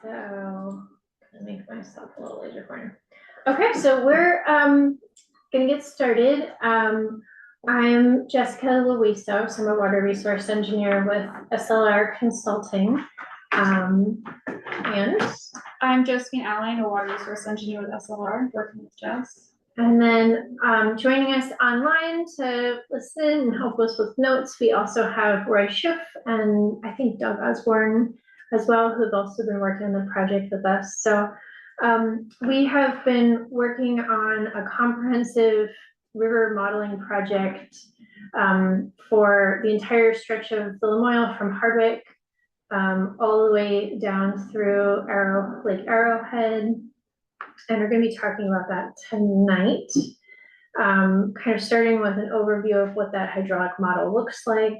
So I'm gonna make myself a little laser pointer. Okay, so we're gonna get started. I'm Jessica Luiso, so I'm a water resource engineer with SLR Consulting. And I'm Josephine Allen, a water resource engineer with SLR, working with Jess. And then joining us online to listen and help us with notes, we also have Roy Schiff and I think Doug Osborne as well, who've also been working on the project with us. So we have been working on a comprehensive river modeling project for the entire stretch of the Lamoille from Hardwick all the way down through Lake Arrowhead. And we're going to be talking about that tonight, kind of starting with an overview of what that hydraulic model looks like,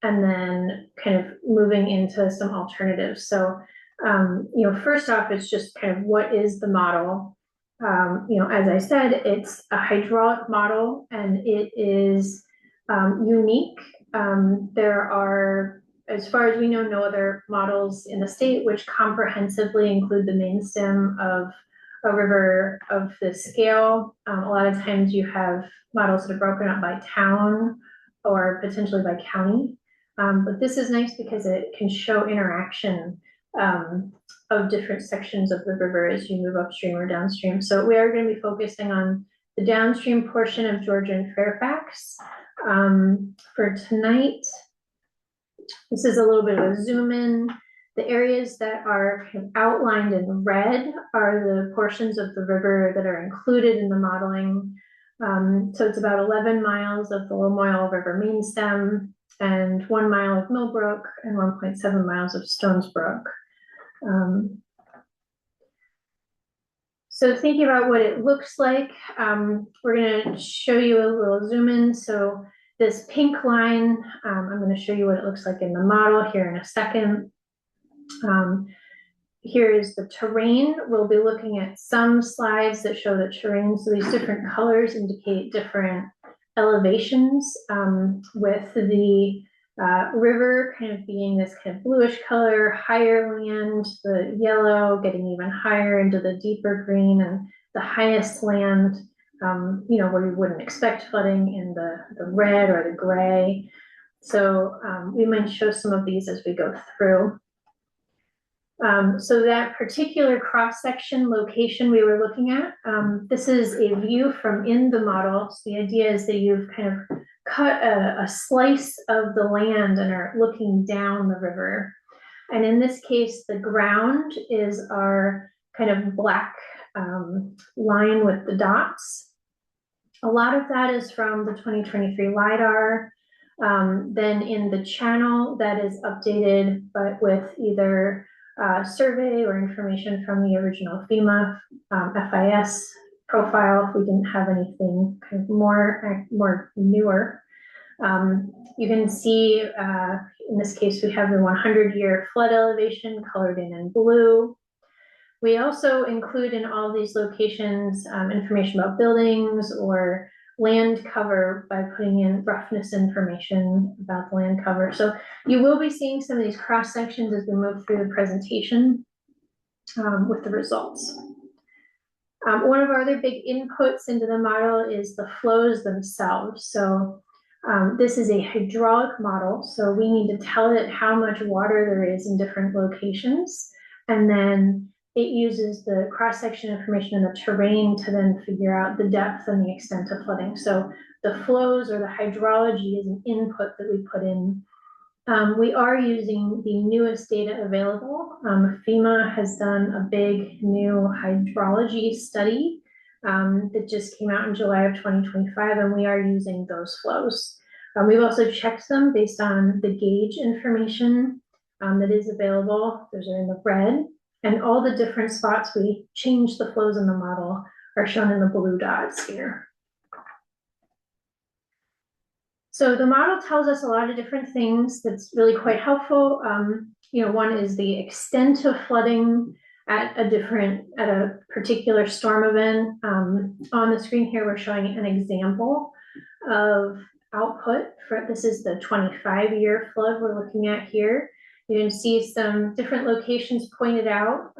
and then kind of moving into some alternatives. So, first off, it's just kind of what is the model? As I said, it's a hydraulic model and it is unique. There are, as far as we know, no other models in the state which comprehensively include the main stem of a river of this scale. A lot of times you have models that are broken up by town or potentially by county. But this is nice because it can show interaction of different sections of the river as you move upstream or downstream. So we are going to be focusing on the downstream portion of Georgia and Fairfax for tonight. This is a little bit of a zoom in. The areas that are kind of outlined in red are the portions of the river that are included in the modeling. So it's about 11 miles of the Lamoille River main stem and 1 mile of Millbrook and 1.7 miles of Stones Brook. So thinking about what it looks like, we're going to show you a little zoom in. So this pink line, I'm going to show you what it looks like in the model here in a second. Here is the terrain. We'll be looking at some slides that show the terrain. So these different colors indicate different elevations, with the river kind of being this kind of bluish color, higher land, the yellow getting even higher into the deeper green, and the highest land, where you wouldn't expect flooding in the red or the gray. So we might show some of these as we go through. So that particular cross-section location we were looking at, this is a view from in the model. So the idea is that you've kind of cut a slice of the land and are looking down the river. And in this case, the ground is our kind of black line with the dots. A lot of that is from the 2023 LIDAR. Then in the channel that is updated, but with either survey or information from the original FEMA FIS profile if we didn't have anything kind of more newer. You can see in this case we have the 100-year flood elevation colored in blue. We also include in all these locations information about buildings or land cover by putting in roughness information about the land cover. So you will be seeing some of these cross sections as we move through the presentation with the results. One of our other big inputs into the model is the flows themselves. So this is a hydraulic model, so we need to tell it how much water there is in different locations, and then it uses the cross-section information and the terrain to then figure out the depth and the extent of flooding. So the flows or the hydrology is an input that we put in. We are using the newest data available. FEMA has done a big new hydrology study that just came out in July of 2025, and we are using those flows. We've also checked them based on the gauge information that is available. Those are in the red. And all the different spots we change the flows in the model are shown in the blue dots here. So the model tells us a lot of different things that's really quite helpful. One is the extent of flooding at a particular storm event. On the screen here, we're showing an example of output for, this is the 25-year flood we're looking at here. You can see some different locations pointed out.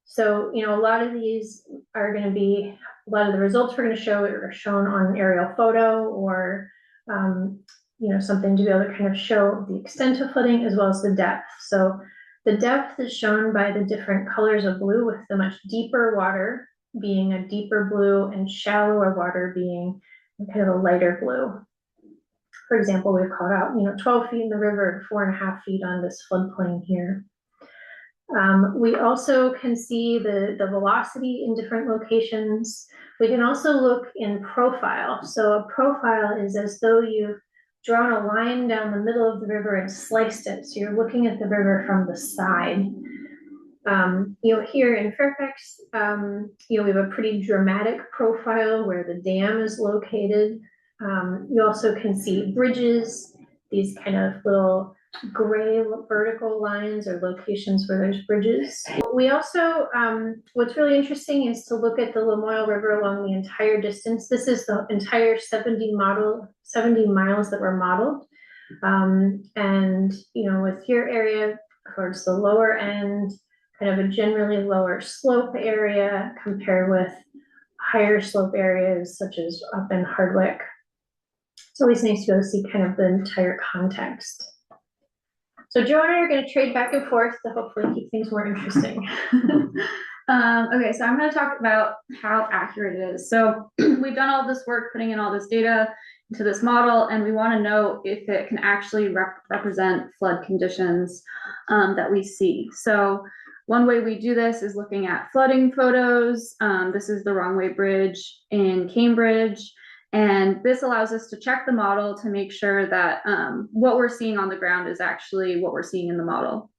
So, you know, a lot of these are going to be, a lot of the results we're going to show are shown on an aerial photo or, you know, something to be able to kind of show the extent of flooding as well as the depth. So the depth is shown by the different colors of blue, with the much deeper water being a deeper blue and shallower water being kind of a lighter blue. For example, we've called out, you know, 12 feet in the river, 4.5 feet on this floodplain here. We also can see the velocity in different locations. We can also look in profile. So a profile is as though you've drawn a line down the middle of the river and sliced it. So you're looking at the river from the side. You know, here in Fairfax, you know, we have a pretty dramatic profile where the dam is located. You also can see bridges, these kind of little gray vertical lines or locations where there's bridges. We also, what's really interesting is to look at the Lamoille River along the entire distance. This is the entire 70 miles that were modeled. And, you know, with your area towards the lower end, kind of a generally lower slope area compared with higher slope areas such as up in Hardwick. It's always nice to be able to see kind of the entire context. So Joe and I are going to trade back and forth to hopefully keep things more interesting. Okay, so I'm going to talk about how accurate it is. So we've done all this work putting in all this data into this model, and we want to know if it can actually represent flood conditions that we see. So one way we do this is looking at flooding photos. This is the Wrongway Bridge in Cambridge. And this allows us to check the model to make sure that what we're seeing on the ground is actually what we're seeing in the model.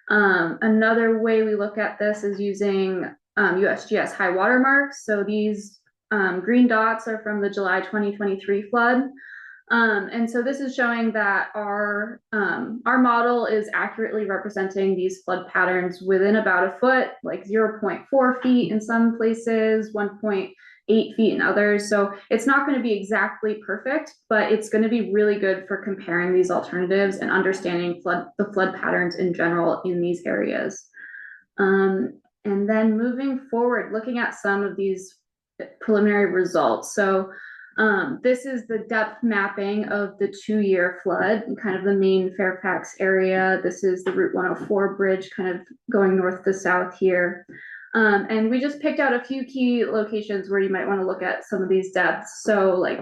Another way we look at this is using USGS high water marks. So these green dots are from the July 2023 flood. And so this is showing that our model is accurately representing these flood patterns within about a foot, like 0.4 feet in some places, 1.8 feet in others. So it's not going to be exactly perfect, but it's going to be really good for comparing these alternatives and understanding the flood patterns in general in these areas. And then moving forward, looking at some of these preliminary results. So this is the depth mapping of the 2-year flood and kind of the main Fairfax area. This is the Route 104 bridge kind of going north to south here. And we just picked out a few key locations where you might want to look at some of these depths. So like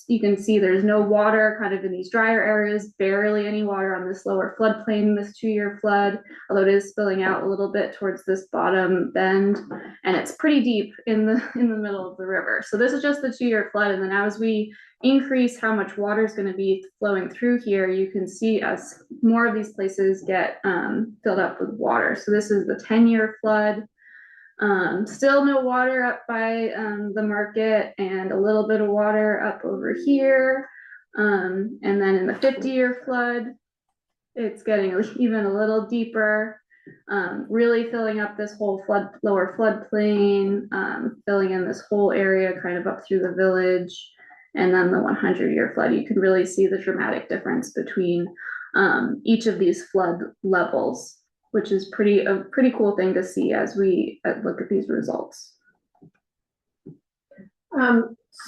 you can see there's no water kind of in these drier areas, barely any water on this lower floodplain, this 2-year flood, although it is spilling out a little bit towards this bottom bend, and it's pretty deep in the middle of the river. So this is just the 2-year flood. And then as we increase how much water is going to be flowing through here, you can see as more of these places get filled up with water. So this is the 10-year flood. Still no water up by the market, and a little bit of water up over here. And then in the 50-year flood, it's getting even a little deeper, really filling up this whole lower floodplain, filling in this whole area kind of up through the village. And then the 100-year flood, you can really see the dramatic difference between each of these flood levels, which is a pretty cool thing to see as we look at these results.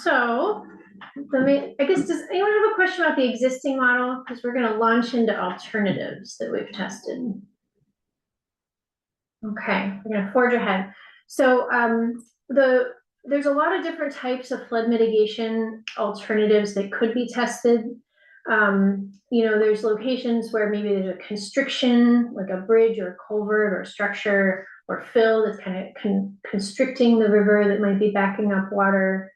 So I guess, does anyone have a question about the existing model? Because we're going to launch into alternatives that we've tested. Okay, we're going to forge ahead. So there's a lot of different types of flood mitigation alternatives that could be tested. You know, there's locations where maybe there's a constriction, like a bridge or a culvert or a structure or fill that's kind of constricting the river that might be backing up water.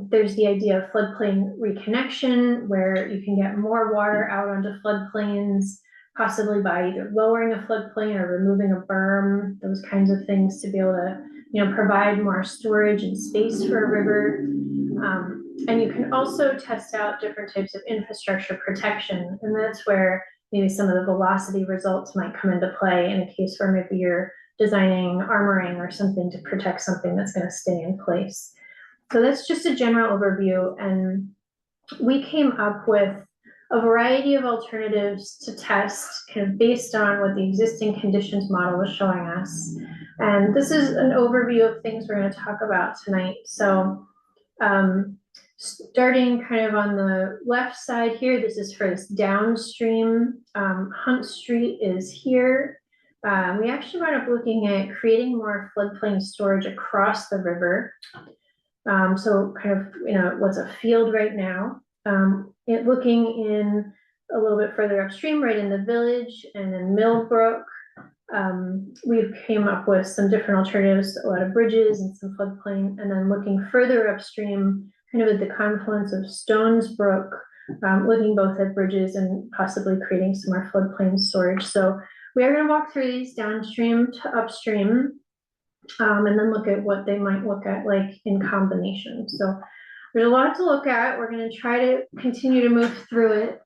There's the idea of floodplain reconnection, where you can get more water out onto floodplains, possibly by either lowering a floodplain or removing a berm, those kinds of things to be able to, you know, provide more storage and space for a river. And you can also test out different types of infrastructure protection. And that's where maybe some of the velocity results might come into play in a case where maybe you're designing armoring or something to protect something that's going to stay in place. So that's just a general overview. And we came up with a variety of alternatives to test kind of based on what the existing conditions model was showing us. And this is an overview of things we're going to talk about tonight. So starting kind of on the left side here, this is for this downstream. Hunt Street is here. We actually wound up looking at creating more floodplain storage across the river. So kind of, what's a field right now. Looking in a little bit further upstream, right in the village and in Millbrook, we've came up with some different alternatives, a lot of bridges and some floodplain, and then looking further upstream, kind of at the confluence of Stones Brook, looking both at bridges and possibly creating some more floodplain storage. So we are going to walk through these downstream to upstream, and then look at what they might look at like in combination. So there's a lot to look at. We're going to try to continue to move through it.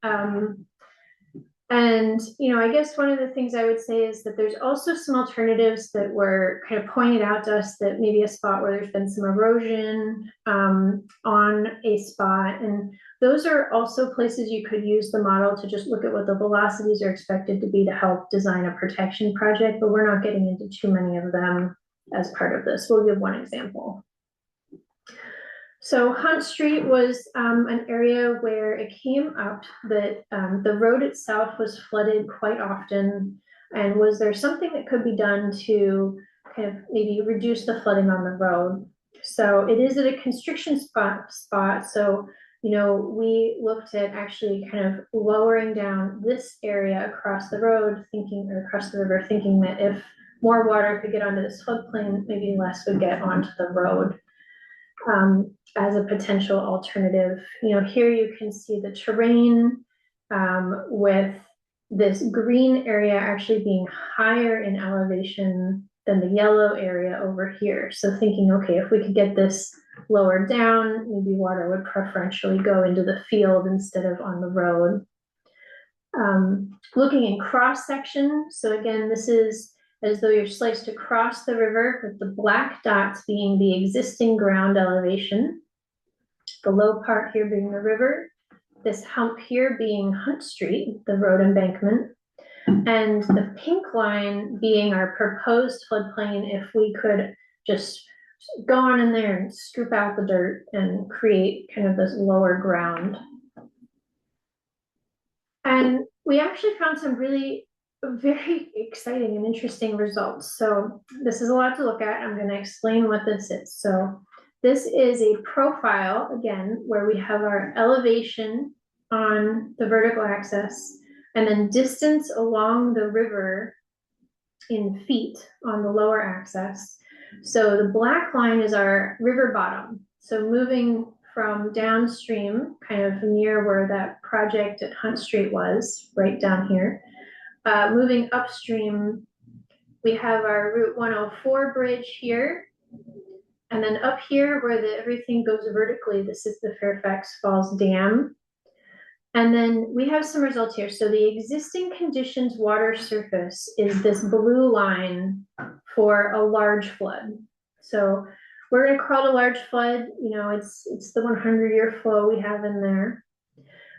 And, I guess one of the things I would say is that there's also some alternatives that were kind of pointed out to us, that maybe a spot where there's been some erosion on a spot. And those are also places you could use the model to just look at what the velocities are expected to be to help design a protection project, but we're not getting into too many of them as part of this. We'll give one example. So Hunt Street was an area where it came up that the road itself was flooded quite often. And was there something that could be done to kind of maybe reduce the flooding on the road? So it is at a constriction spot. So, we looked at actually kind of lowering down this area across the road, across the river, thinking that if more water could get onto this floodplain, maybe less would get onto the road. As a potential alternative. Here you can see the terrain with this green area actually being higher in elevation than the yellow area over here. So thinking, okay, if we could get this lower down, maybe water would preferentially go into the field instead of on the road. Looking in cross section. So again, this is as though you're sliced across the river, with the black dots being the existing ground elevation, the low part here being the river, this hump here being Hunt Street, the road embankment, and the pink line being our proposed floodplain if we could just go on in there and scoop out the dirt and create kind of this lower ground. And we actually found some really very exciting and interesting results. So this is a lot to look at. I'm going to explain what this is. So this is a profile, again, where we have our elevation on the vertical axis and then distance along the river in feet on the lower axis. So the black line is our river bottom. So moving from downstream, kind of near where that project at Hunt Street was, right down here. Moving upstream, we have our Route 104 bridge here. And then up here where everything goes vertically, this is the Fairfax Falls Dam. And then we have some results here. So the existing conditions water surface is this blue line for a large flood. So we're going to call it a large flood. It's the 100-year flow we have in there.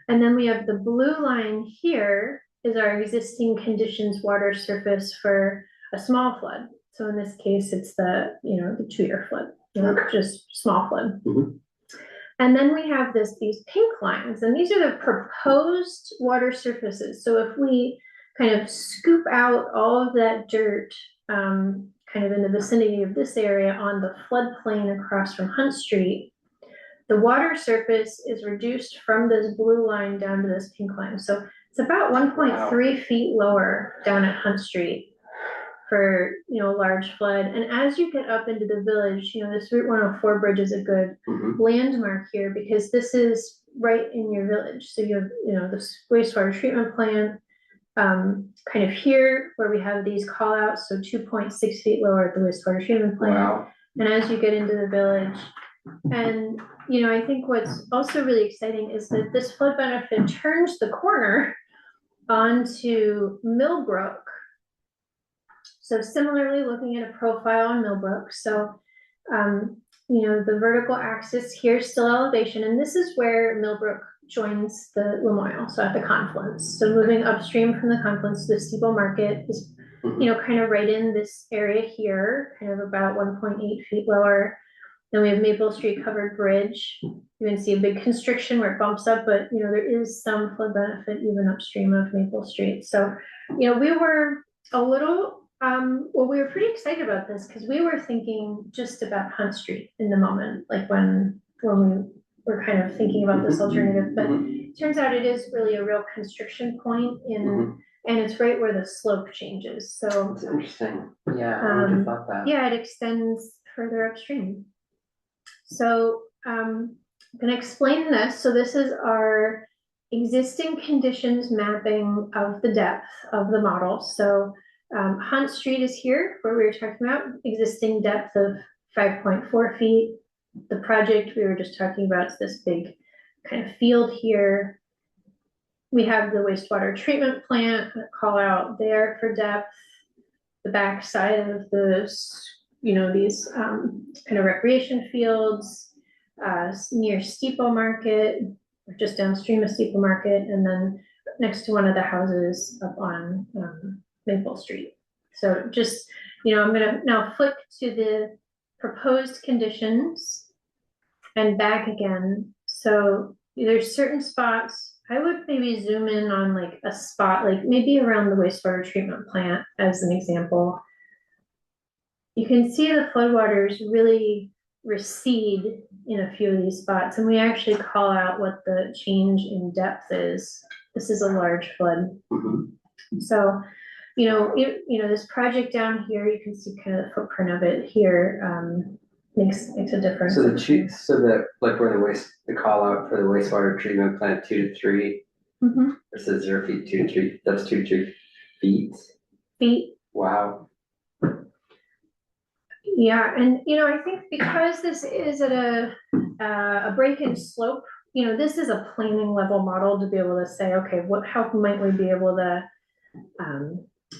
And then we have the blue line here is our existing conditions water surface for a small flood. So in this case, it's the 2-year flood, just small flood. Mm-hmm. And then we have these pink lines, and these are the proposed water surfaces. So if we kind of scoop out all of that dirt, kind of in the vicinity of this area on the floodplain across from Hunt Street, the water surface is reduced from this blue line down to this pink line. So it's about 1.3 feet lower down at Hunt Street for large flood. And as you get up into the village, this Route 104 bridge is a good landmark here, because this is right in your village. So you have this wastewater treatment plant kind of here where we have these call outs, so 2.6 feet lower at the wastewater treatment plant. Wow. And as you get into the village, and I think what's also really exciting is that this flood benefit turns the corner onto Millbrook. So similarly, looking at a profile on Millbrook. So, the vertical axis here is still elevation, and this is where Millbrook joins the Lamoille, so at the confluence. So moving upstream from the confluence to the Steeple Market is, kind of right in this area here, kind of about 1.8 feet lower. Then we have Maple Street covered bridge. You can see a big constriction where it bumps up, but there is some flood benefit even upstream of Maple Street. So, we were a little, we were pretty excited about this because we were thinking just about Hunt Street in the moment, like when we were kind of thinking about this alternative, but it turns out it is really a real constriction point and it's right where the slope changes. So it's interesting. Yeah, I would have thought that. Yeah, it extends further upstream. So I'm going to explain this. So this is our existing conditions mapping of the depth of the model. So Hunt Street is here where we were talking about existing depth of 5.4 feet. The project we were just talking about is this big kind of field here. We have the wastewater treatment plant call out there for depth. The back side of these kind of recreation fields near Steeple Market, or just downstream of Steeple Market, and then next to one of the houses up on Maple Street. So just, I'm gonna now flick to the proposed conditions and back again. So there's certain spots. I would maybe zoom in on like a spot, like maybe around the wastewater treatment plant as an example. You can see the floodwaters really recede in a few of these spots, and we actually call out what the change in depth is. This is a large flood. So, this project down here, you can see kind of the footprint of it here. Makes a difference. So like where the call out for the wastewater treatment plant 2 to 3 versus 0 feet 2 to 3. That's 2 to 3 feet. Wow. Yeah, and I think because this is at a break in slope, this is a planning level model to be able to say, okay, how might we be able to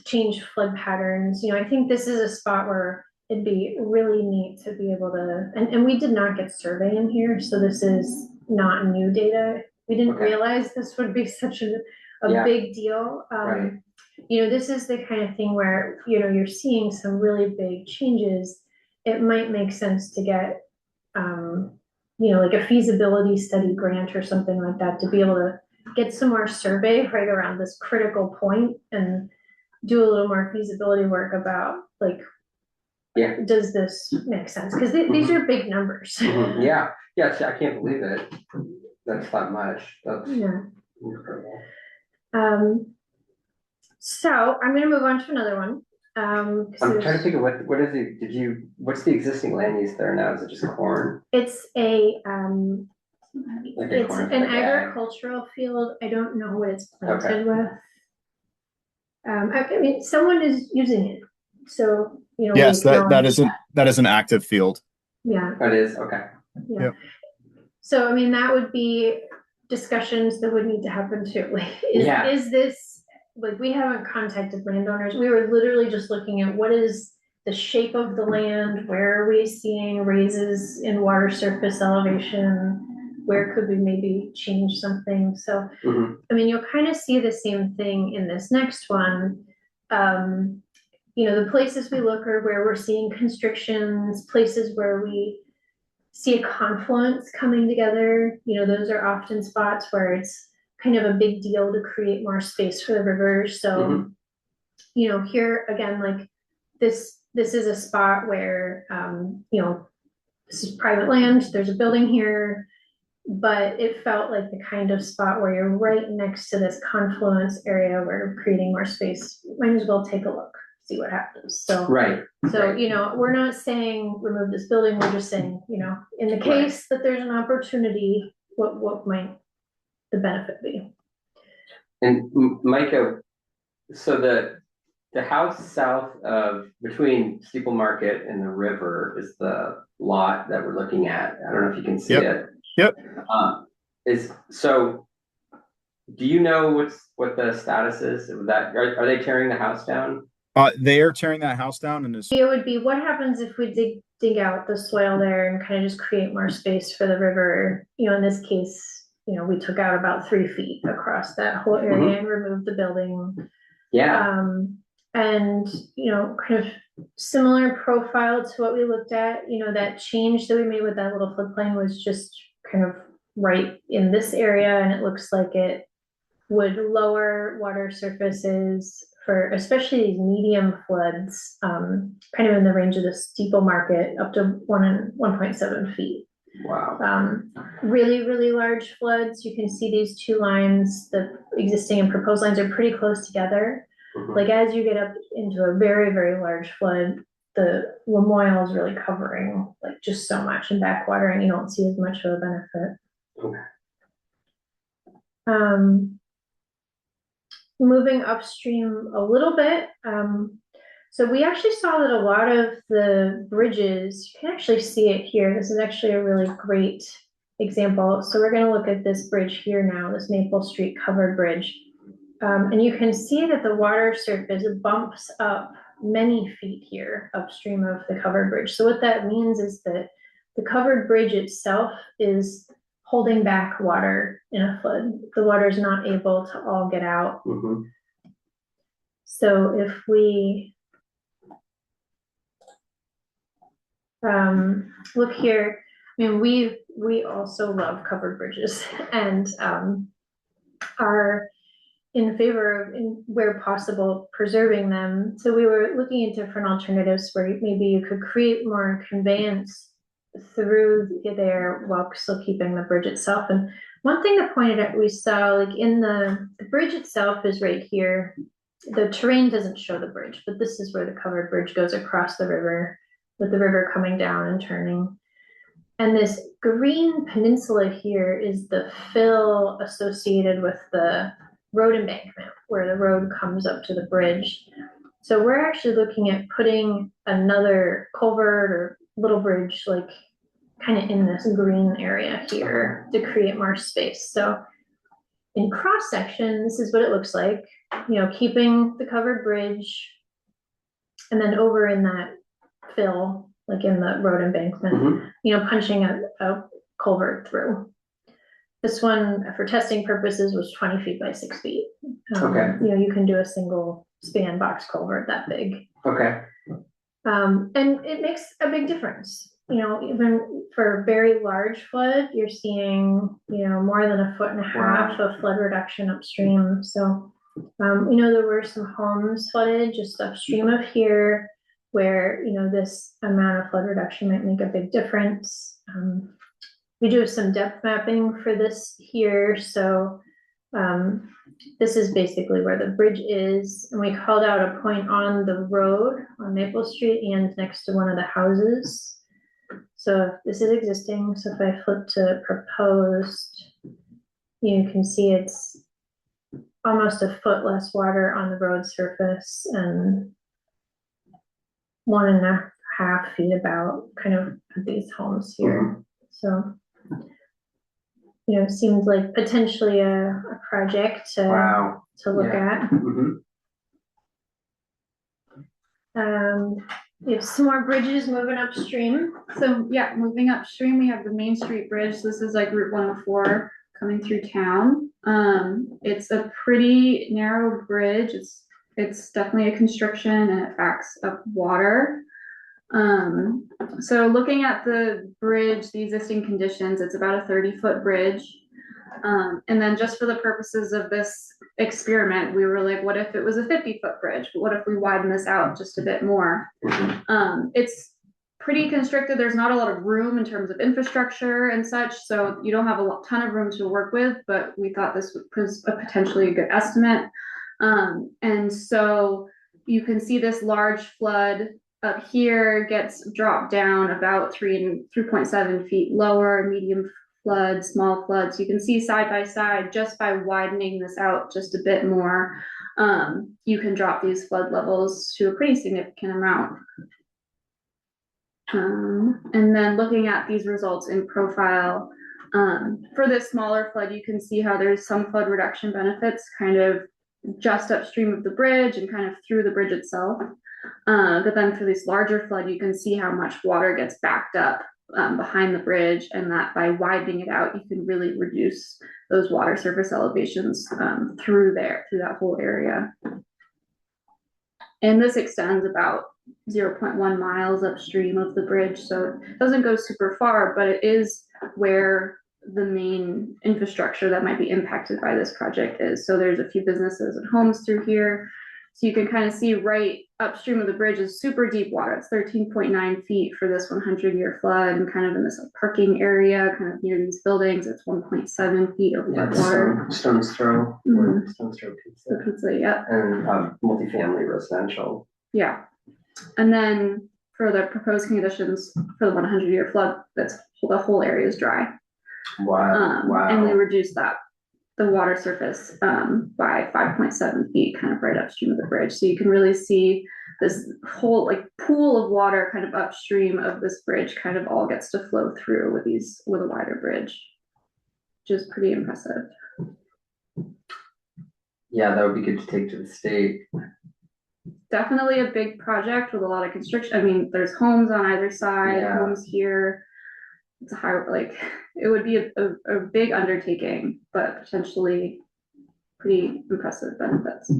change flood patterns? I think this is a spot where it'd be really neat to be able to, and we did not get survey in here, so this is not new data. We didn't realize this would be such a big deal. Right. This is the kind of thing where, you're seeing some really big changes. It might make sense to get, like a feasibility study grant or something like that to be able to get some more survey right around this critical point and do a little more feasibility work about like, does this make sense? Because these are big numbers. Yeah, I can't believe it. That's not much. That's incredible. So I'm going to move on to another one. I'm trying to think of what is it? What's the existing land use there now? Is it just corn? It's an agricultural field. I don't know what it's planted with. I mean, someone is using it. So, yes, that is an active field. Yeah. That is, okay. Yeah. Yep. So, I mean, that would be discussions that would need to happen too. Like, is this, like, we haven't contacted landowners. We were literally just looking at what is the shape of the land, where are we seeing raises in water surface elevation, where could we maybe change something? So, I mean, you'll kind of see the same thing in this next one. The places we look are where we're seeing constrictions, places where we see a confluence coming together. Those are often spots where it's kind of a big deal to create more space for the river. So, here again, like this is a spot where, this is private land, there's a building here, but it felt like the kind of spot where you're right next to this confluence area where we're creating more space. Might as well take a look, see what happens. So, we're not saying remove this building, we're just saying, in the case that there's an opportunity, what might the benefit be? And Micah, so the house south of between Steeple Market and the river is the lot that we're looking at. I don't know if you can see it. Yep. Do you know what the status is of that? Are they tearing the house down? They are tearing that house down, and it would be what happens if we dig out the soil there and kind of just create more space for the river. In this case, we took out about 3 feet across that whole area and removed the building. Yeah, And, kind of similar profile to what we looked at, that change that we made with that little floodplain was just kind of right in this area, and it looks like it would lower water surfaces for especially these medium floods, kind of in the range of the steeple market up to 1.7 feet. wow. Really, really large floods. You can see these two lines, the existing and proposed lines are pretty close together. Like as you get up into a very, very large flood, the Lamoille is really covering like just so much in backwater, and you don't see as much of a benefit. Okay. Moving upstream a little bit, so we actually saw that a lot of the bridges, you can actually see it here. This is actually a really great example. So we're going to look at this bridge here now, this Maple Street covered bridge. And you can see that the water surface bumps up many feet here upstream of the covered bridge. So what that means is that the covered bridge itself is holding back water in a flood. The water is not able to all get out. So if we look here, I mean, we also love covered bridges and are in favor of, where possible, preserving them. So we were looking into different alternatives where maybe you could create more conveyance through there while still keeping the bridge itself. And one thing that pointed out, we saw like in the bridge itself is right here. The terrain doesn't show the bridge, but this is where the covered bridge goes across the river, with the river coming down and turning. And this green peninsula here is the fill associated with the road embankment, where the road comes up to the bridge. So we're actually looking at putting another culvert or little bridge, like kind of in this green area here to create more space. So in cross section, this is what it looks like, keeping the covered bridge, and then over in that fill, like in the road embankment, punching a culvert through. This one, for testing purposes, was 20 feet by 6 feet. Okay. You can do a single span box culvert that big. Okay. And it makes a big difference. Even for a very large flood, you're seeing, more than 1.5 feet of flood reduction upstream. So, there were some homes flooded just upstream of here where, this amount of flood reduction might make a big difference. We do have some depth mapping for this here. So this is basically where the bridge is. And we called out a point on the road on Maple Street and next to one of the houses. So this is existing. So if I flip to proposed, you can see it's almost 1 foot less water on the road surface and 1.5 feet about kind of these homes here. So, it seems like potentially a project to look at. We have some more bridges moving upstream. So yeah, moving upstream, we have the Main Street Bridge. This is like Route 104 coming through town. It's a pretty narrow bridge. It's definitely a constriction and it backs up water. So looking at the bridge, the existing conditions, it's about a 30-foot bridge. And then just for the purposes of this experiment, we were like, what if it was a 50-foot bridge? What if we widen this out just a bit more? It's pretty constricted. There's not a lot of room in terms of infrastructure and such, so you don't have a ton of room to work with, but we thought this was a potentially good estimate. And so you can see this large flood up here gets dropped down about 3.7 feet lower, medium flood, small floods. You can see side by side, just by widening this out just a bit more, you can drop these flood levels to a pretty significant amount. And then looking at these results in profile, for this smaller flood, you can see how there's some flood reduction benefits kind of just upstream of the bridge and kind of through the bridge itself. But then for this larger flood, you can see how much water gets backed up behind the bridge, and that by widening it out, you can really reduce those water surface elevations through that whole area. And this extends about 0.1 miles upstream of the bridge, so it doesn't go super far, but it is where the main infrastructure that might be impacted by this project is. So there's a few businesses and homes through here. So you can kind of see right upstream of the bridge is super deep water. It's 13.9 feet for this 100-year flood, and kind of in this parking area, kind of near these buildings, it's 1.7 feet of water. Stone's Throw, Stone's Throw Pizza. The pizza, yeah. And multifamily residential. Yeah. And then for the proposed conditions for the 100-year flood, that's the whole area is dry. Wow. Wow. And we reduced the water surface by 5.7 feet, kind of right upstream of the bridge. So you can really see this whole like pool of water kind of upstream of this bridge kind of all gets to flow through with a wider bridge, which is pretty impressive. Yeah, that would be good to take to the state. Definitely a big project with a lot of construction. I mean, there's homes on either side, homes here. It's a high, like, it would be a big undertaking, but potentially pretty impressive benefits.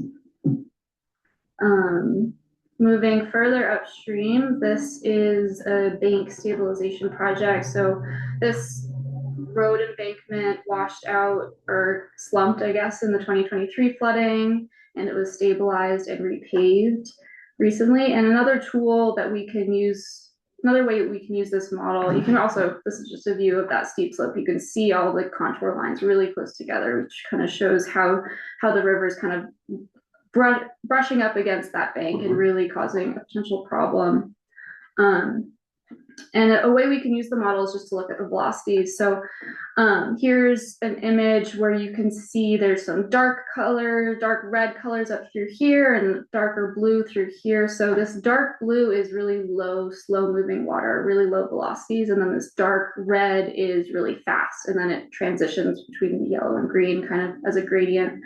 Moving further upstream, this is a bank stabilization project. So this road embankment washed out or slumped, I guess, in the 2023 flooding, and it was stabilized and repaved recently. And another tool that we can use, another way we can use this model, you can also, this is just a view of that steep slope. You can see all the contour lines really close together, which kind of shows how the river is kind of brushing up against that bank and really causing a potential problem. And a way we can use the model is just to look at the velocities. So here's an image where you can see there's some dark red colors up through here and darker blue through here. So this dark blue is really low, slow moving water, really low velocities. And then this dark red is really fast. And then it transitions between the yellow and green kind of as a gradient.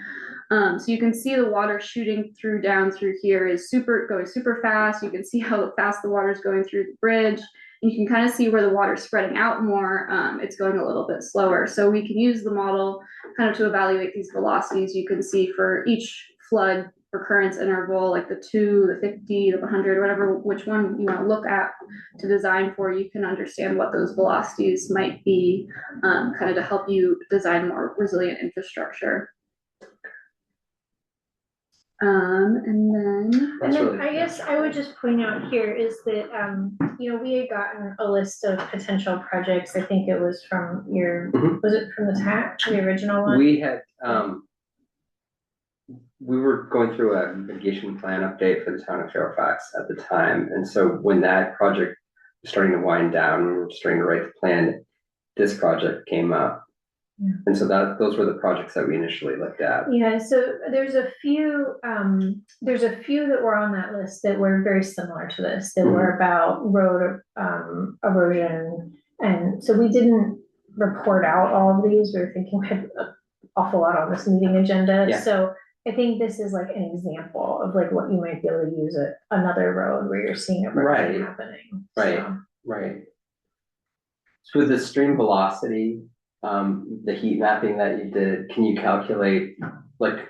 So you can see the water shooting down through here is going super fast. You can see how fast the water is going through the bridge. And you can kind of see where the water is spreading out more. It's going a little bit slower. So we can use the model kind of to evaluate these velocities. You can see for each flood recurrence interval, like the 2, the 50, the 100, whatever, which one you want to look at to design for, you can understand what those velocities might be, kind of to help you design more resilient infrastructure. And then I guess I would just point out here is that, we had gotten a list of potential projects. I think it was from was it from the original one? We had, we were going through a mitigation plan update for the town of Fairfax at the time. And so when that project was starting to wind down, we were starting to write the plan, this project came up. Yeah. And so those were the projects that we initially looked at. Yeah, so there's a few that were on that list that were very similar to this, that were about road erosion. And so we didn't report out all of these. We were thinking we had an awful lot on this meeting agenda. Yeah. So I think this is like an example of like what you might be able to use at another road where you're seeing erosion happening. Right. So with the stream velocity, the heat mapping that you did, can you calculate, like,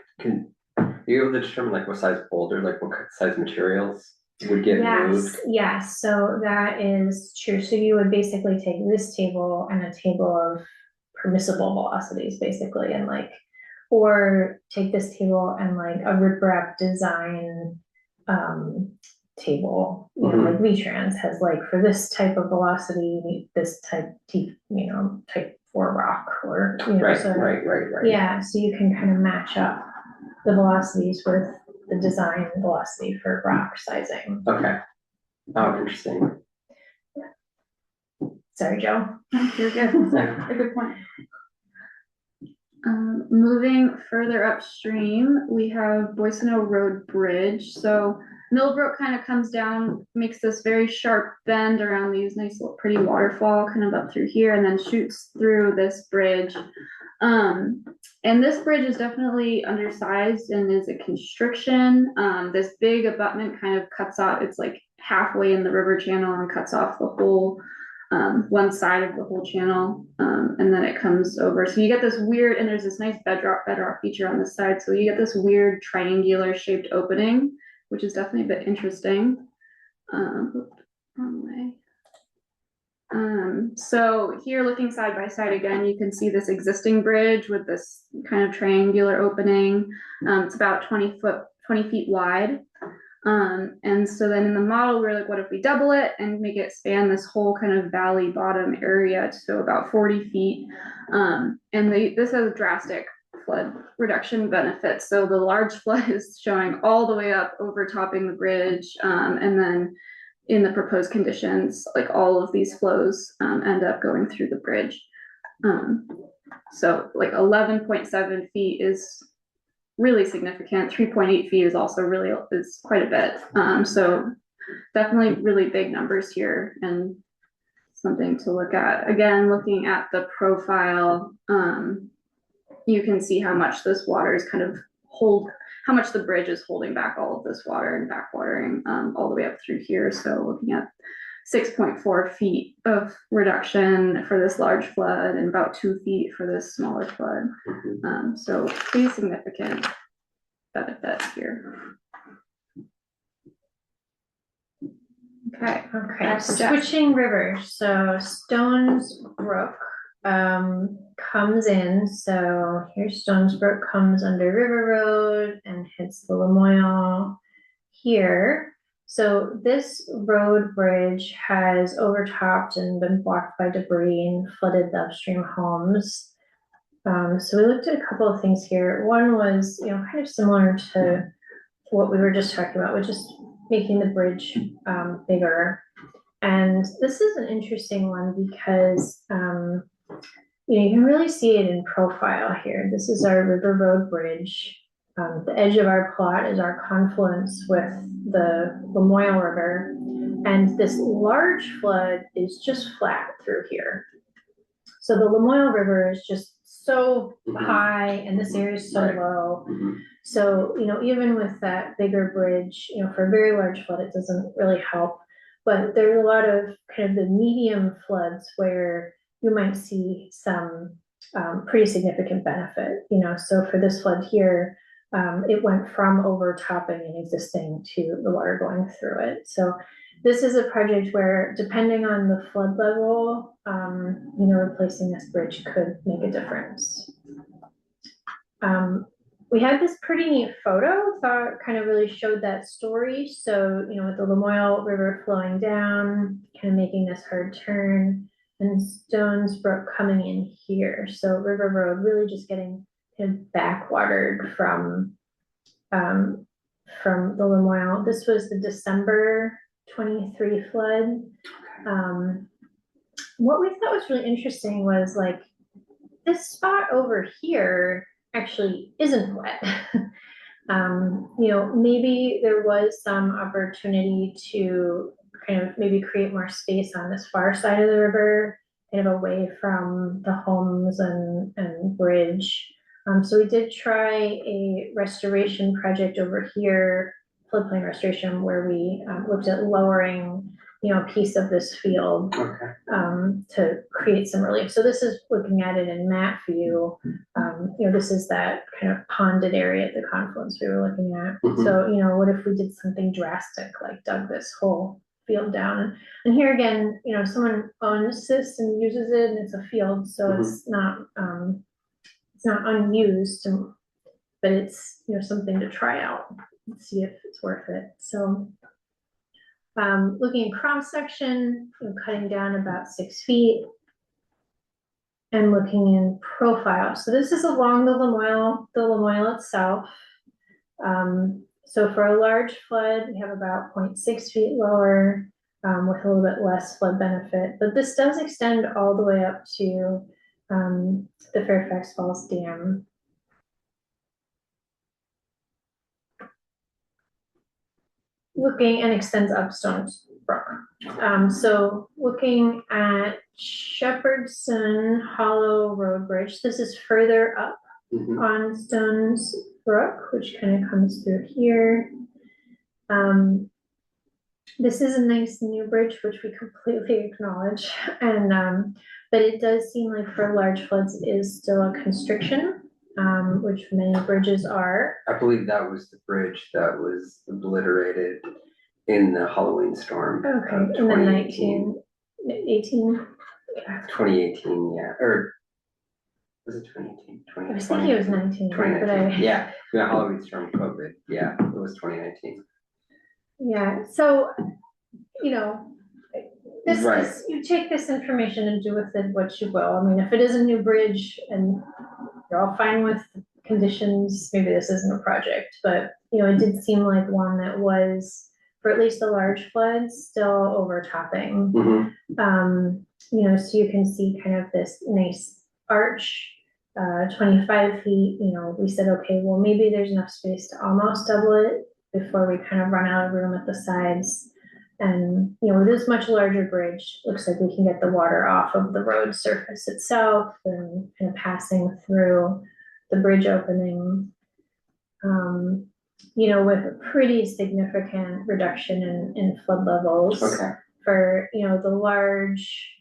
are you able to determine like what size boulder, like what size materials would get moved? Yes, so that is true. So you would basically take this table and a table of permissible velocities basically, and like, or take this table and like a riprap design table, like VTrans has like for this type of velocity, this type, type 4 rock, or right. Yeah, so you can kind of match up the velocities with the design velocity for rock sizing. Okay. Oh, interesting. Yeah. Sorry, Joe. You're good. A good point. Moving further upstream, we have Boysono Road Bridge. So Millbrook kind of comes down, makes this very sharp bend around these nice little pretty waterfall kind of up through here, and then shoots through this bridge. And this bridge is definitely undersized and is a constriction. This big abutment kind of cuts off, it's like halfway in the river channel and cuts off the whole one side of the whole channel, and then it comes over. So you get this weird, and there's this nice bedrock feature on this side. So you get this weird triangular shaped opening, which is definitely a bit interesting. Wrong way. So here looking side by side again, you can see this existing bridge with this kind of triangular opening. It's about 20 feet wide. And so then in the model, we're like, what if we double it and make it span this whole kind of valley bottom area, so about 40 feet. This has drastic flood reduction benefits. So the large flood is showing all the way up, overtopping the bridge, and then in the proposed conditions, like all of these flows end up going through the bridge. So like 11.7 feet is really significant. 3.8 feet is also is quite a bit. So definitely really big numbers here and something to look at. Again, looking at the profile, you can see how much this water is kind of how much the bridge is holding back all of this water and backwatering all the way up through here. So looking at 6.4 feet of reduction for this large flood and about 2 feet for this smaller flood. So pretty significant benefits here. Okay. Switching rivers. So Stones Brook comes in. So here's Stones Brook, comes under River Road and hits the Lamoille here. So this road bridge has overtopped and been blocked by debris and flooded the upstream homes. So we looked at a couple of things here. One was, kind of similar to what we were just talking about, which is making the bridge bigger. And this is an interesting one because you can really see it in profile here. This is our River Road Bridge. The edge of our plot is our confluence with the Lamoille River. And this large flood is just flat through here. So the Lamoille River is just so high and this area is so low. So, even with that bigger bridge, for a very large flood, it doesn't really help. But there's a lot of kind of the medium floods where you might see some pretty significant benefit, So for this flood here, it went from overtopping and existing to the water going through it. So this is a project where, depending on the flood level, replacing this bridge could make a difference. We had this pretty neat photo, thought kind of really showed that story. So, with the Lamoille River flowing down, kind of making this hard turn, and Stones Brook coming in here. So River Road really just getting kind of backwatered from the Lamoille. This was the December 23 flood. What we thought was really interesting was like this spot over here actually isn't wet. Maybe there was some opportunity to kind of maybe create more space on this far side of the river, kind of away from the homes and bridge. So we did try a restoration project over here, floodplain restoration, where we looked at lowering, a piece of this field to create some relief. So this is looking at it in map view. This is that kind of ponded area at the confluence we were looking at. So, what if we did something drastic, like dug this whole field down? And here again, someone owns this and uses it, and it's a field, so it's not unused, but it's something to try out and see if it's worth it. So looking at cross section, cutting down about 6 feet and looking in profile. So this is along the Lamoille itself. So for a large flood, we have about 0.6 feet lower with a little bit less flood benefit, but this does extend all the way up to the Fairfax Falls Dam. Looking and extends up Stones Brook. So looking at Shepherdson Hollow Road Bridge, this is further up on Stones Brook, which kind of comes through here. This is a nice new bridge, which we completely acknowledge, and, but it does seem like for large floods it is still a constriction, which many bridges are. I believe that was the bridge that was obliterated in the Halloween storm. Okay, of in the 2018. 18. 2018, yeah, or was it 2018? I was thinking it was 19, but 2019, yeah, Halloween storm, COVID, yeah, it was 2019. Yeah, so, you know, Right. you take this information and do with it what you will. I mean, if it is a new bridge and you're all fine with conditions, maybe this isn't a project, but, you know, it did seem like one that was, for at least the large floods, still overtopping. You know, so you can see kind of this nice arch, 25 feet, you know, we said, okay, well, maybe there's enough space to almost double it before we kind of run out of room at the sides. And, you know, with this much larger bridge, looks like we can get the water off of the road surface itself and kind of passing through the bridge opening. You know, with a pretty significant reduction in flood levels. Okay. For, you know, the large,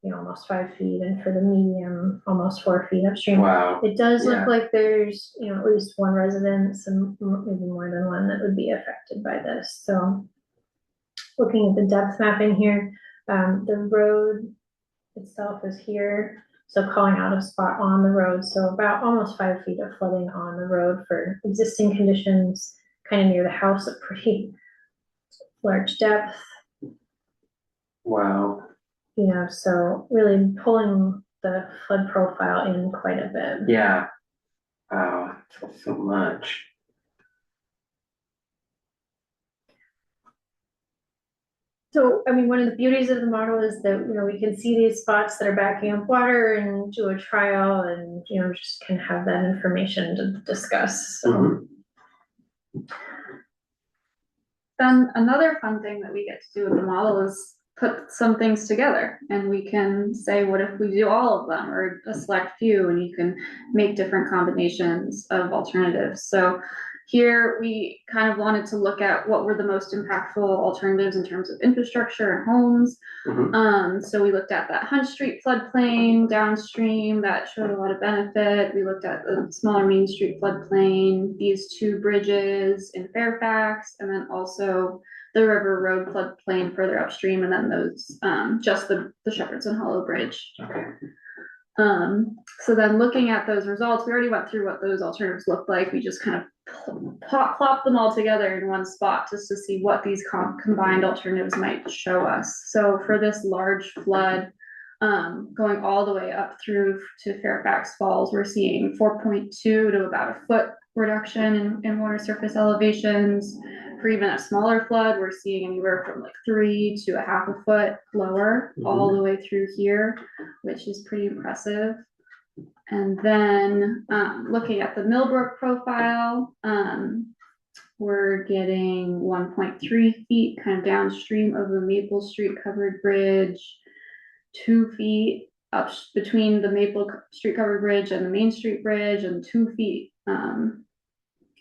you know, almost 5 feet, and for the medium, almost 4 feet upstream. Wow. It does Yeah. look like there's, you know, at least one residence and maybe more than one that would be affected by this. So looking at the depth mapping here, the road itself is here. So calling out a spot on the road, so about almost 5 feet of flooding on the road for existing conditions, kind of near the house, a pretty large depth. Wow. You know, so really pulling the flood profile in quite a bit. Yeah. Wow, so much. So, I mean, one of the beauties of the model is that, you know, we can see these spots that are backing up water and do a trial and, you know, just can have that information to discuss. So. Then another fun thing that we get to do with the model is put some things together, and we can say, what if we do all of them or a select few, and you can make different combinations of alternatives. So here we kind of wanted to look at what were the most impactful alternatives in terms of infrastructure and homes. So we looked at that Hunt Street floodplain downstream that showed a lot of benefit. We looked at the smaller Main Street floodplain, these two bridges in Fairfax, and then also the River Road floodplain further upstream, and then those just the Shepherdson Hollow Bridge. Okay. So then looking at those results, we already went through what those alternatives looked like. We just kind of plop them all together in one spot just to see what these combined alternatives might show us. So for this large flood, going all the way up through to Fairfax Falls, we're seeing 4.2 to about a foot reduction in water surface elevations. For even a smaller flood, we're seeing anywhere from like 3 to a half a foot lower all the way through here, which is pretty impressive. And then looking at the Millbrook profile, we're getting 1.3 feet kind of downstream of the Maple Street covered bridge, 2 feet up between the Maple Street covered bridge and the Main Street bridge, and 2 feet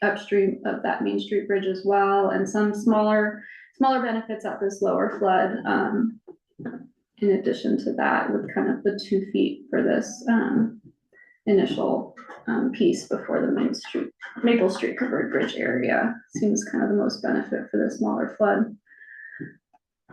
upstream of that Main Street bridge as well, and some smaller benefits at this lower flood. In addition to that, with kind of the 2 feet for this initial piece before the Maple Street covered bridge area seems kind of the most benefit for the smaller flood.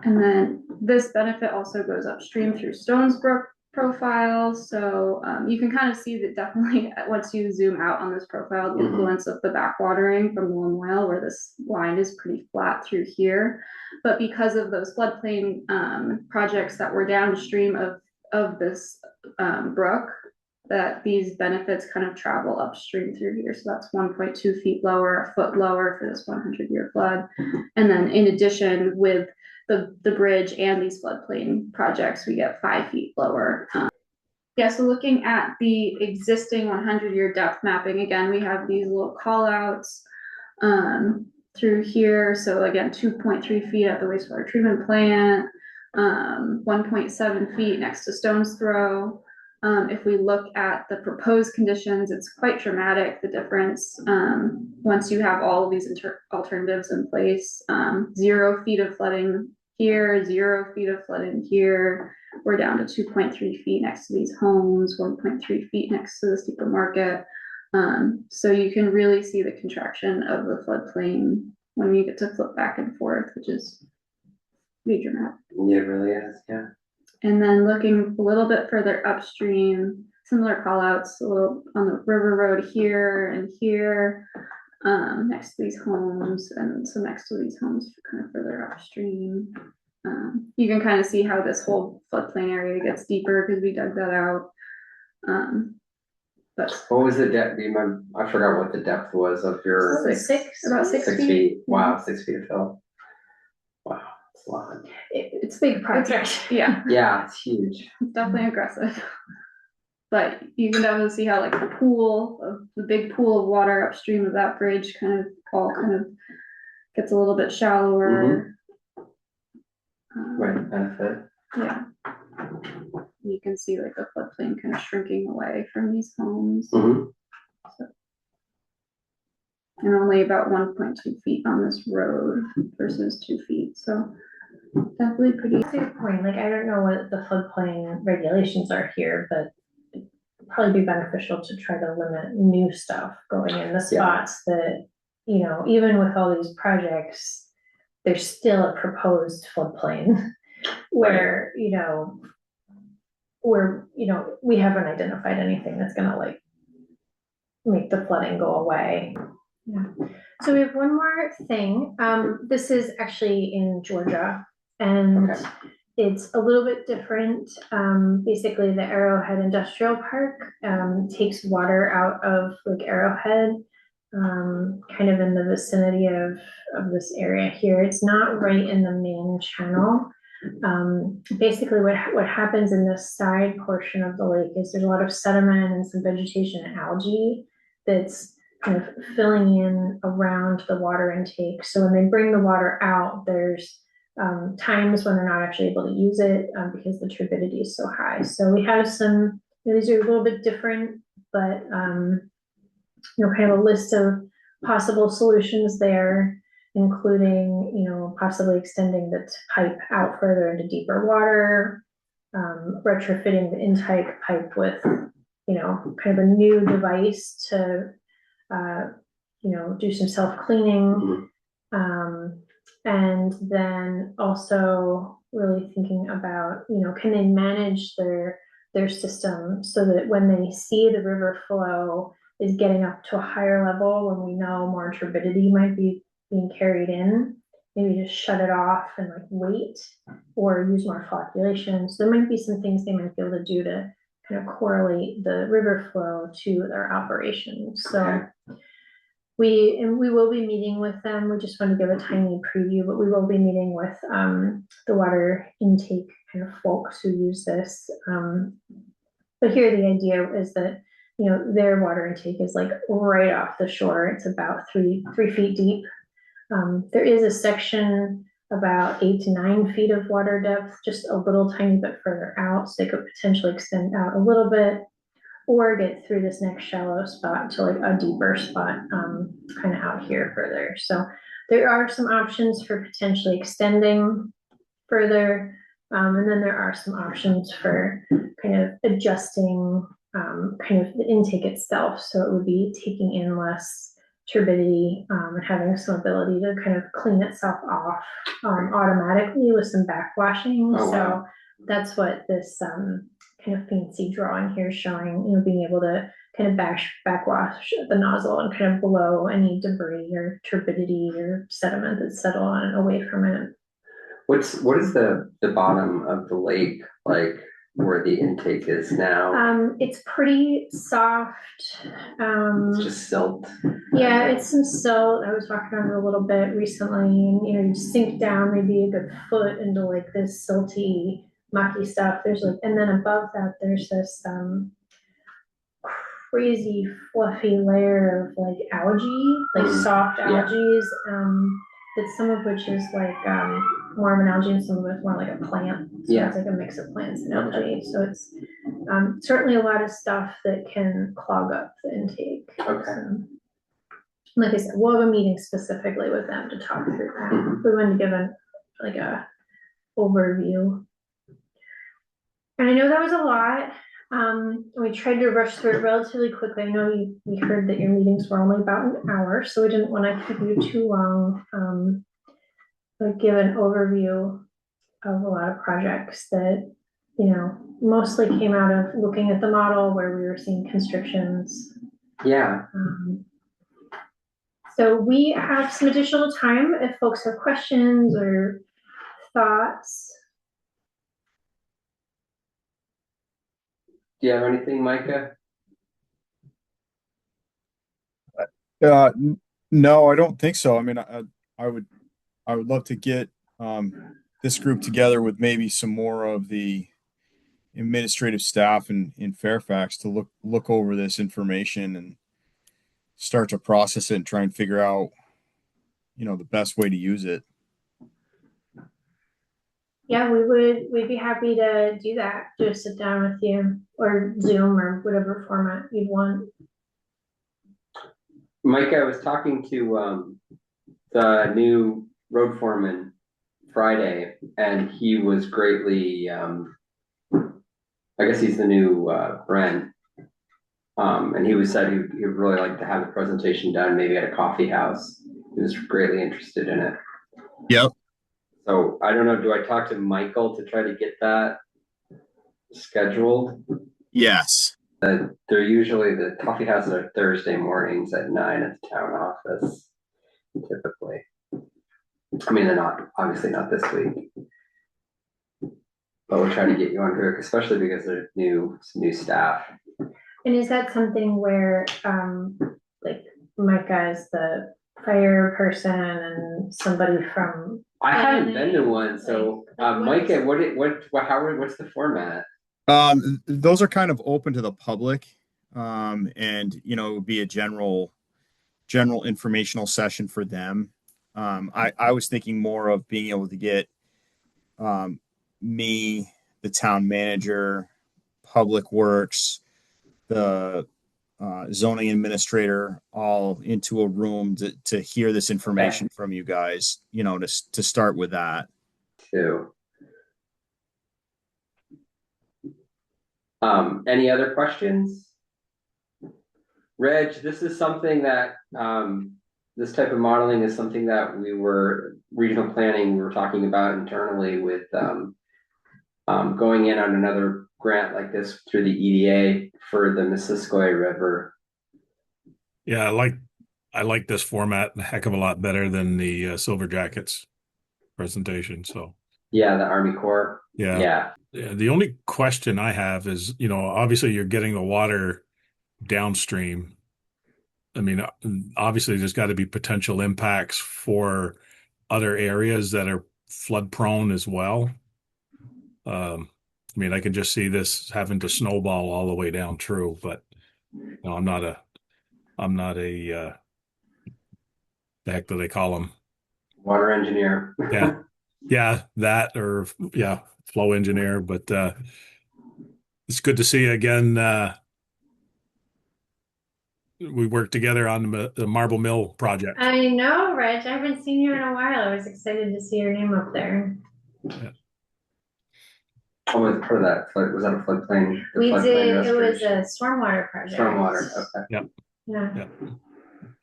And then this benefit also goes upstream through Stonesbrook profile. So you can kind of see that definitely once you zoom out on this profile, the influence of the backwatering from the Lamoille, where this line is pretty flat through here. But because of those floodplain projects that were downstream of this brook, that these benefits kind of travel upstream through here. So that's 1.2 feet lower, a foot lower for this 100-year flood. And then in addition, with the bridge and these floodplain projects, we get 5 feet lower. Yeah, so looking at the existing 100-year depth mapping, again, we have these little call outs through here. So again, 2.3 feet at the wastewater treatment plant, 1.7 feet next to Stones Throw, If we look at the proposed conditions, it's quite dramatic, the difference. Once you have all of these alternatives in place, 0 feet of flooding here, 0 feet of flooding here. We're down to 2.3 feet next to these homes, 1.3 feet next to the supermarket. So you can really see the contraction of the floodplain when you get to flip back and forth, which is pretty dramatic. Yeah, it really is, yeah. And then looking a little bit further upstream, similar call outs a little on the river road here and here, next to these homes, and so next to these homes kind of further upstream. You can kind of see how this whole floodplain area gets deeper because we dug that out. But What was the depth? Do you remember? I forgot what the depth was of your about 6 6 feet. feet. Wow, 6 feet of fill. Wow, that's a lot. It's a big project. Yeah, Yeah, it's huge. it's definitely aggressive. But you can definitely see how like the big pool of water upstream of that bridge kind of gets a little bit shallower. Right, benefit. Yeah. You can see like the floodplain kind of shrinking away from these homes. Mhm. So, and only about 1.2 feet on this road versus 2 feet. So definitely pretty. That's a good point. Like, I don't know what the floodplain regulations are here, but it'd probably be beneficial to try to limit new stuff going in the spots that, you know, even with all these projects, there's still a proposed floodplain where, you know, we haven't identified anything that's gonna like make the flooding go away. Yeah. So we have one more thing. This is actually in Georgia, and Okay. it's a little bit different. Basically, the Arrowhead Industrial Park takes water out of Lake Arrowhead, kind of in the vicinity of this area here. It's not right in the main channel. Basically what happens in this side portion of the lake is there's a lot of sediment and some vegetation and algae that's kind of filling in around the water intake. So when they bring the water out, there's times when they're not actually able to use it because the turbidity is so high. So we have some, you know, these are a little bit different, but you know, kind of a list of possible solutions there, including, you know, possibly extending the pipe out further into deeper water, retrofitting the intake pipe with, you know, kind of a new device to, you know, do some self-cleaning. And then also really thinking about, you know, can they manage their system so that when they see the river flow is getting up to a higher level, when we know more turbidity might be being carried in, maybe just shut it off and like wait or use more flocculation. So there might be some things they might be able to do to kind of correlate the river flow to their operations. So we will be meeting with them. We just want to give a tiny preview, but we will be meeting with the water intake kind of folks who use this. But here the idea is that, you know, their water intake is like right off the shore. It's about three feet deep. There is a section about 8 to 9 feet of water depth, just a little tiny bit further out. So they could potentially extend out a little bit or get through this next shallow spot to like a deeper spot, kind of out here further. So there are some options for potentially extending further. And then there are some options for kind of adjusting kind of the intake itself. So it would be taking in less turbidity and having some ability to kind of clean itself off automatically with some backwashing. Oh, wow. So that's what this kind of fancy drawing here is showing, you know, being able to kind of backwash the nozzle and kind of blow any debris or turbidity or sediment that's settled on it away from it. What is the bottom of the lake like where the intake is now? It's pretty soft. It's just silt. Yeah, it's some silt. I was walking around it a little bit recently, and you know, you sink down maybe a good foot into like this silty, mucky stuff. There's like, and then above that, there's this crazy fluffy layer of like algae, like soft algae, that some of which is like more of an algae and some of it's more like a plant. So it's like a mix of plants and algae. So it's certainly a lot of stuff that can clog up the intake. Okay. So, like I said, we'll have a meeting specifically with them to talk through that. Mhm. We want to give a overview. And I know that was a lot. We tried to rush through it relatively quickly. I know we heard that your meetings were only about an hour, so we didn't want to keep you too long. But give an overview of a lot of projects that, mostly came out of looking at the model where we were seeing constrictions. Yeah. So we have some additional time if folks have questions or thoughts. Do you have anything, Micah? No, I don't think so. I mean, I would love to get this group together with maybe some more of the administrative staff in Fairfax to look over this information and start to process it and try and figure out, the best way to use it. Yeah, we'd be happy to do that. Just sit down with you or Zoom or whatever format you'd want. Mike, I was talking to the new road foreman Friday, and he was greatly, I guess he's the new Brent. And he said he'd really like to have the presentation done maybe at a coffee house. He was greatly interested in it. Yep. So I don't know, do I talk to Michael to try to get that scheduled? Yes. They're usually, the coffee houses are Thursday mornings at 9 at the town office, typically. I mean, they're not, obviously not this week. But we'll try to get you on here, especially because there's some new staff. And is that something where, like Micah is the fire person and somebody from? I haven't been to one, so Micah, what's the format? Those are kind of open to the public, and it would be a general informational session for them. I was thinking more of being able to get me, the town manager, public works, the zoning administrator, all into a room to hear this information from you guys. To start with that. Too. Any other questions? Reg, this is something that this type of modeling is something that regional planning, we were talking about internally with going in on another grant like this through the EDA for the Missisquoi River. Yeah, I like this format a heck of a lot better than the Silver Jackets presentation. So yeah, the Army Corps. Yeah. The only question I have is, obviously you're getting the water downstream. I mean, obviously there's got to be potential impacts for other areas that are flood prone as well. I mean, I can just see this having to snowball all the way down through, but I'm not a the heck do they call them? Water engineer. Yeah, that or flow engineer. But it's good to see you again. We worked together on the Marble Mill project. I know, Reg. I haven't seen you in a while. I was excited to see your name up there. Yeah. Oh, was part of that? Was that a floodplain? We did. It was a stormwater project. Stormwater. Okay. Yep. Yeah.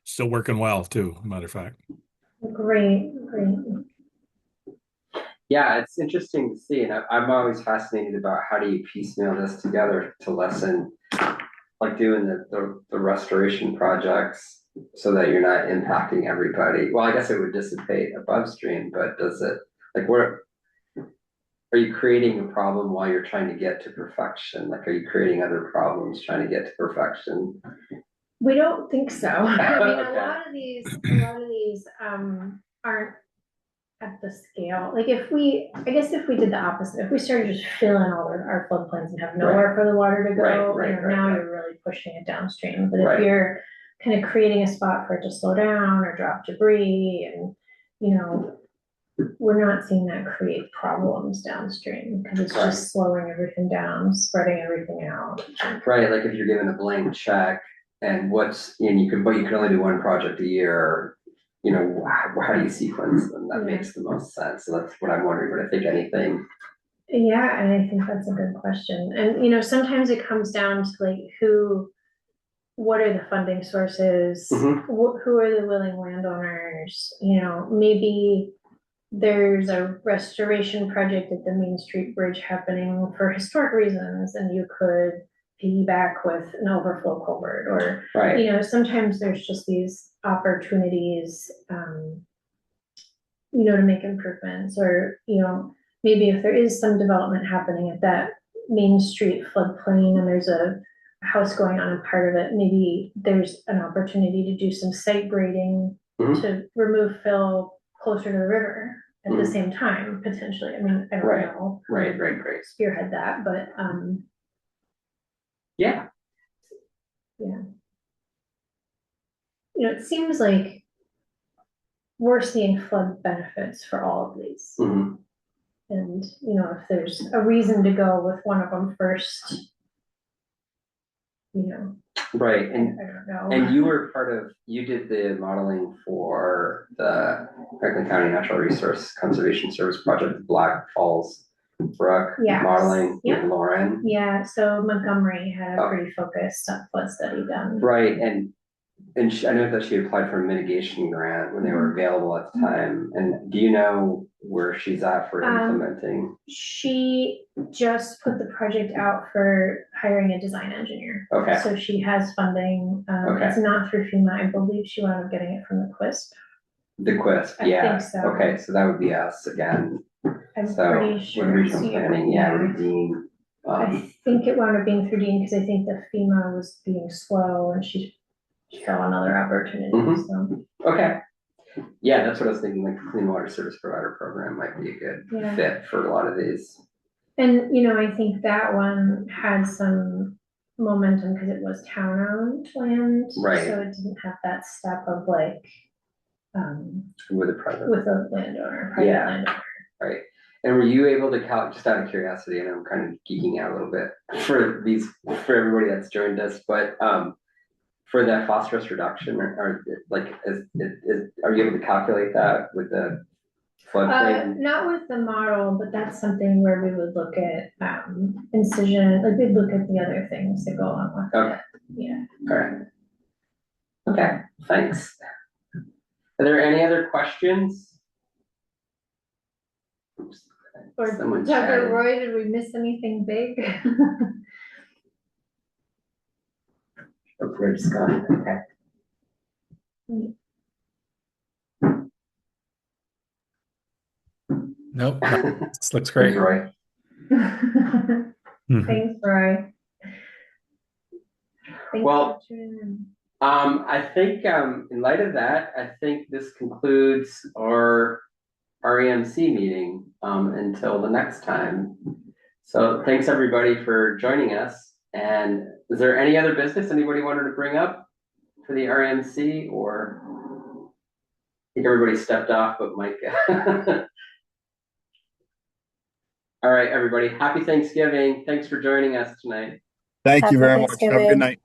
Still working well too. Matter of fact. Great. Yeah, it's interesting to see, and I'm always fascinated about how do you piecemeal this together to lessen, like doing the restoration projects so that you're not impacting everybody. Well, I guess it would dissipate above stream, but does it, like, where are you creating a problem while you're trying to get to perfection? Like, are you creating other problems trying to get to perfection? We don't think so. I mean, Okay. a lot of these aren't at the scale. Like I guess if we did the opposite, if we started just filling all our floodplains and have nowhere for the water to go, now you're really pushing it downstream. But if you're kind of creating a spot for it to slow down or drop debris and, we're not seeing that create problems downstream because it's Right. just slowing everything down, spreading everything out. Right, like if you're given a blank check and but you can only do one project a year, how do you sequence them? That Yeah. makes the most sense. So that's what I'm wondering, but I think anything. Yeah, and I think that's a good question. And sometimes it comes down to like what are the funding sources? Mhm. Who are the willing landowners? Maybe there's a restoration project at the Main Street Bridge happening for historic reasons, and you could piggyback with an overflow culvert, or Right, sometimes there's just these opportunities, to make improvements, or maybe if there is some development happening at that Main Street floodplain and there's a house going on in part of it, maybe there's an opportunity to do some site grading Mhm. to remove fill closer to the river at the Mhm. same time, potentially. I mean, I don't Right. know. right. Spearhead that, but Yeah, it seems like we're seeing flood benefits for all of these. Mhm. And, if there's a reason to go with one of them first, Right, I and don't know. And you did the modeling for the Franklin County Natural Resource Conservation Service project, Black Falls Brook Yes. modeling Yep. with Lauren. Yeah, so Montgomery had a Oh. pretty focused flood study done. Right, and I know that she applied for a mitigation grant when they were available at the time. And do you know where she's at for implementing? She just put the project out for hiring a design engineer. Okay. So she has funding. Okay. It's not through FEMA. I believe she wound up getting it from the QUISP. The Quest, I yeah. think so. Okay, so that would be us again. I'm So pretty sure. with regional it's- planning, yeah, with Dean. I think it wound up being through Dean because I think the FEMA was being slow and she fell on other opportunities. Mhm. So Okay. Yeah, that's what I was thinking, like the Clean Water Service Provider Program might be a good Yeah. fit for a lot of these. And, I think that one had some momentum because it was town-owned land. Right. So it didn't have that step of like, With a private. with a landowner, private Yeah. landowner. Right. And were you able to just out of curiosity, and I'm kind of geeking out a little bit for everybody that's joined us, but for that phosphorus reduction, are you able to calculate that with the floodplain? Not with the model, but that's something where we would look at incision, like we'd look at the other things that go along with Okay. it. Yeah. All right. Okay, thanks. Are there any other questions? Oops. Or Someone's Tucker, chatting. Roy, did we miss anything big? Oh, we're just gone, okay. Nope, this looks great. Thanks, Roy. Mhm. Thanks, Roy. Thanks Well, for tuning in. I think in light of that, I think this concludes our REMC meeting until the next time. So thanks everybody for joining us. And is there any other business anybody wanted to bring up for the REMC, or I think everybody stepped off but Mike. All right, everybody. Happy Thanksgiving. Thanks for joining us tonight. Thank you Happy very much. Have a Thanksgiving. good night.